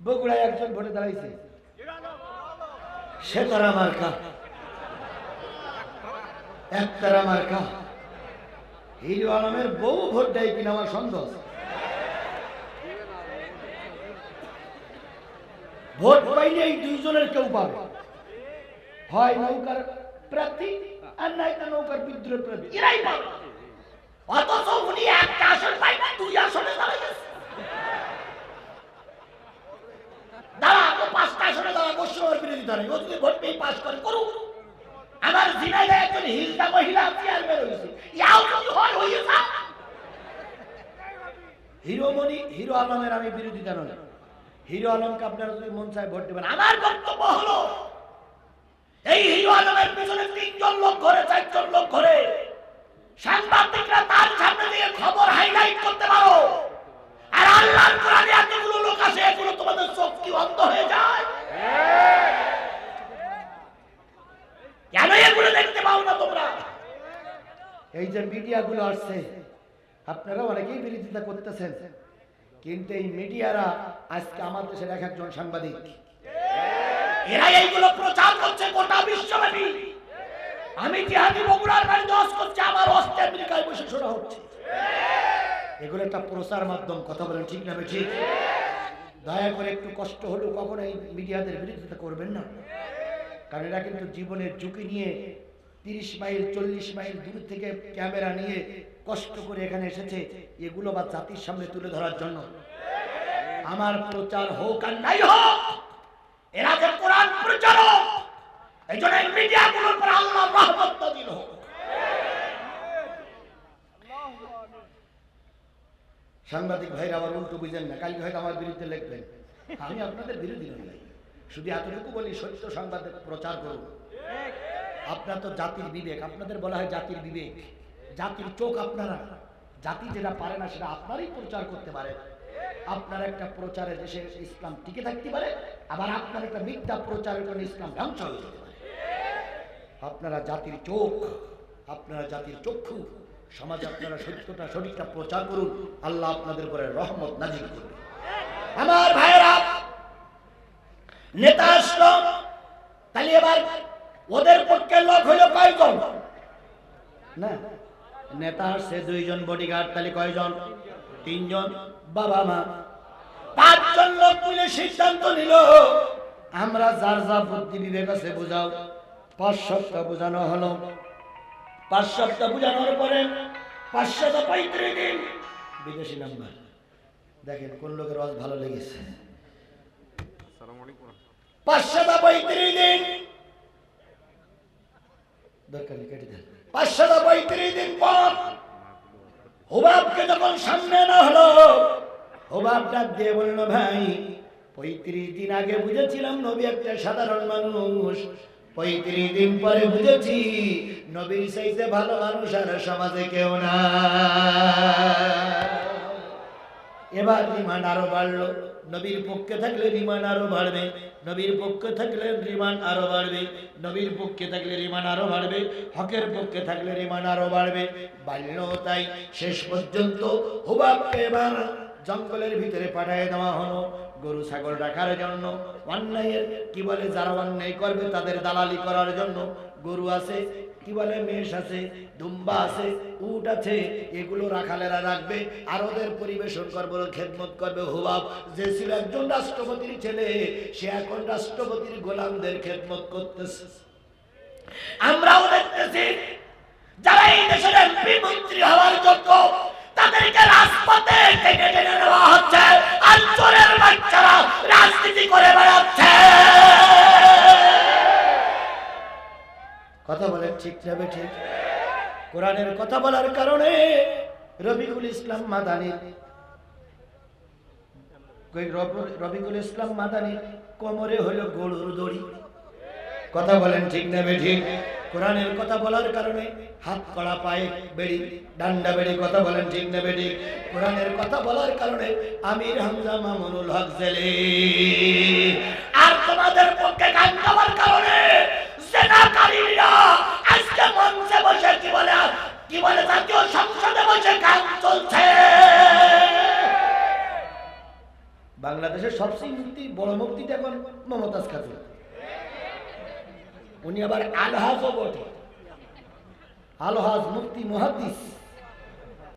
বগুড়ায় একজন ভোটে দাঁড়াইছে, সে তারা মার্কা, একতারা মার্কা। হিরো আলমের বউ ভোট দেয় কিনা আমার সন্দেহ। ভোট পাইলে এই দুইজনের কেউ পাবে, হয় নৌকার প্রার্থী আর নাইটা নৌকার বিদ্রোহ প্রার্থী, এরাই পাবে। অথচ উনি একটা আসন পাই না, দুই আসনে দাঁড়াইছে। দাঁড়া তো পাঁচটা আসনে দাঁড়া, পশ্চিমের বিরোধিতা নেই, ও যদি ভোট পেয়ে পাস করে করুক। আমার জিনাইদা একজন হিজড়া মহিলা চেয়ারম্যান হয়েছে, ইয়াও যদি হয় হয়ে যা। হিরো আলমের আমি বিরোধিতা নই, হিরো আলমকে আপনারা যদি মন চায় ভোট দেবেন। আমার বক্তব্য হলো এই হিরো আলমের পিছনে 3 জন লোক ঘরে, 4 জন লোক ঘরে, সাংবাদিকরা তার সামনে দিয়ে খবর হাইলাইট করতে পারো। আর আল্লাহর কোরআনে এতগুলো লোক আছে, এগুলো তোমাদের চোখ কি অন্ধ হয়ে যায়? কেন এগুলো দেখতে পাও না তোমরা? এই যে মিডিয়াগুলো আসছে, আপনারা অনেকেই বিরোধিতা করতেছেন, কিন্তু এই মিডিয়ারা আজকে আমাদের দেশের এক একজন সাংবাদিক, এরা এইগুলো প্রচার করছে গোটা বিশ্বব্যাপী। আমি জিহাদি বগুড়ার বাড়িতে ওয়াজ করছি, আমার ওয়াজটা আমেরিকায় বসে শোনা হচ্ছে। এগুলো একটা প্রচার মাধ্যম, কথা বলেন ঠিক না ঠিক? দয়া করে একটু কষ্ট হলেও কখনো এই মিডিয়াদের বিরোধিতা করবেন না, কারণ এরা কিন্তু জীবনের ঝুঁকি নিয়ে 30 মাইল 40 মাইল দূর থেকে ক্যামেরা নিয়ে কষ্ট করে এখানে এসেছে, এগুলো বা জাতির সামনে তুলে ধরার জন্য। আমার প্রচার হোক আর নাই হোক, এরা যে কোরআন প্রচারক, এই জন্য মিডিয়াগুলোর উপর আল্লাহ রহমত দিল। সাংবাদিক ভাইরা আবার উল্টো বুঝেন না, কালকে হয়তো আমার বিরুদ্ধে লিখবেন। আমি আপনাদের বিরোধী নই, শুধু এতটুকু বলি, সত্য সংবাদ প্রচার করুন। আপনার তো জাতির বিবেক, আপনাদের বলা হয় জাতির বিবেক, জাতির চোখ আপনারা। জাতি যেটা পারে না সেটা আপনারই প্রচার করতে পারে। আপনার একটা প্রচারে দেশে ইসলাম টিকে থাকতে পারে, আবার আপনার একটা মিথ্যা প্রচারের কারণে ইসলাম ধ্বংস হয়ে যেতে পারে। আপনারা জাতির চোখ, আপনারা জাতির চক্ষু, সমাজে আপনারা সত্যটা সঠিকটা প্রচার করুন, আল্লাহ আপনাদের উপরে রহমত নাজিল করবে। আমার ভাইরা, নেতা আসলো, তাহলে এবার ওদের পক্ষে লোক হইল কয়জন? না, নেতা আসছে 2 জন, বডিগার্ড তাহলে কয়জন? 3 জন, বাবা মা 5 জন লোক মিলে সিদ্ধান্ত নিল, আমরা যার যা বুদ্ধি বিবেক আছে বুঝাও। 5 সপ্তাহ বোঝানো হলো। 5 সপ্তাহ বোঝানোর পরে 535 দিন, বিদেশি নাম্বার দেখেন কোন লোকের আওয়াজ ভালো লেগেছে। 535 দিন দরকার নেই, কেটে দেন। 535 দিন পর হুবাবকে যখন সামনে না হলো, হুবাব ডাক দিয়ে বলল, ভাই 35 দিন আগে বুঝেছিলাম নবী একটা সাধারণ মানুষ, 35 দিন পরে বুঝেছি নবীর চাইতে ভালো মানুষ আর সমাজে কেউ না। এবার রিমান্ড আরো বাড়লো, নবীর পক্ষে থাকলে রিমান্ড আরো বাড়বে, নবীর পক্ষে থাকলে রিমান্ড আরো বাড়বে, নবীর পক্ষে থাকলে রিমান্ড আরো বাড়বে, হকের পক্ষে থাকলে রিমান্ড আরো বাড়বে। বাড়ল তাই শেষ পর্যন্ত হুবাবকে এবার জঙ্গলের ভিতরে পাঠিয়ে দেওয়া হলো গরু ছাগল রাখার জন্য। অন্যায়ের কি বলে, যারা অন্যায় করবে তাদের দালালি করার জন্য। গরু আছে, কি বলে, মেষ আছে, দুম্বা আছে, উট আছে, এগুলো রাখালেরা রাখবে আর ওদের পরিবেশন করবে, খেদমত করবে। হুবাব যে ছিল একজন রাষ্ট্রপতির ছেলে, সে এখন রাষ্ট্রপতির গোলামদের খেদমত করতেছে। আমরাও দেখতেছি যারা এই দেশের এমপি মন্ত্রী হওয়ার যোগ্য, তাদেরকে রাজপথে টেনে টেনে নেওয়া হচ্ছে, আর চোরের বাচ্চারা রাজনীতি করে বেড়াচ্ছে। কথা বলে ঠিক যাবে ঠিক? কোরআনের কথা বলার কারণে রবিকুল ইসলাম মাদানী কোমরে হলো গরুর দড়ি। কথা বলেন ঠিক না ঠিক? কোরআনের কথা বলার কারণে হাত কড়া, পায়ে বেড়ি, ডান্ডা বেড়ি। কথা বলেন ঠিক না বেটি? কোরআনের কথা বলার কারণে আমির হামজা মামুনুল হক জেলে। আর তোমাদের পক্ষে গান গাওয়ার কারণে সেনাকারীরা আজকে মঞ্চে বসে কি বলে জাতীয় সংসদে বসে গান চলছে। বাংলাদেশের সবচেয়ে মুক্তি বড় মুক্তিটা এখন মমতাজ খাতুন। উনি আবার আলহাজও বটে, আলহাজ মুফতি মুহাদ্দিস।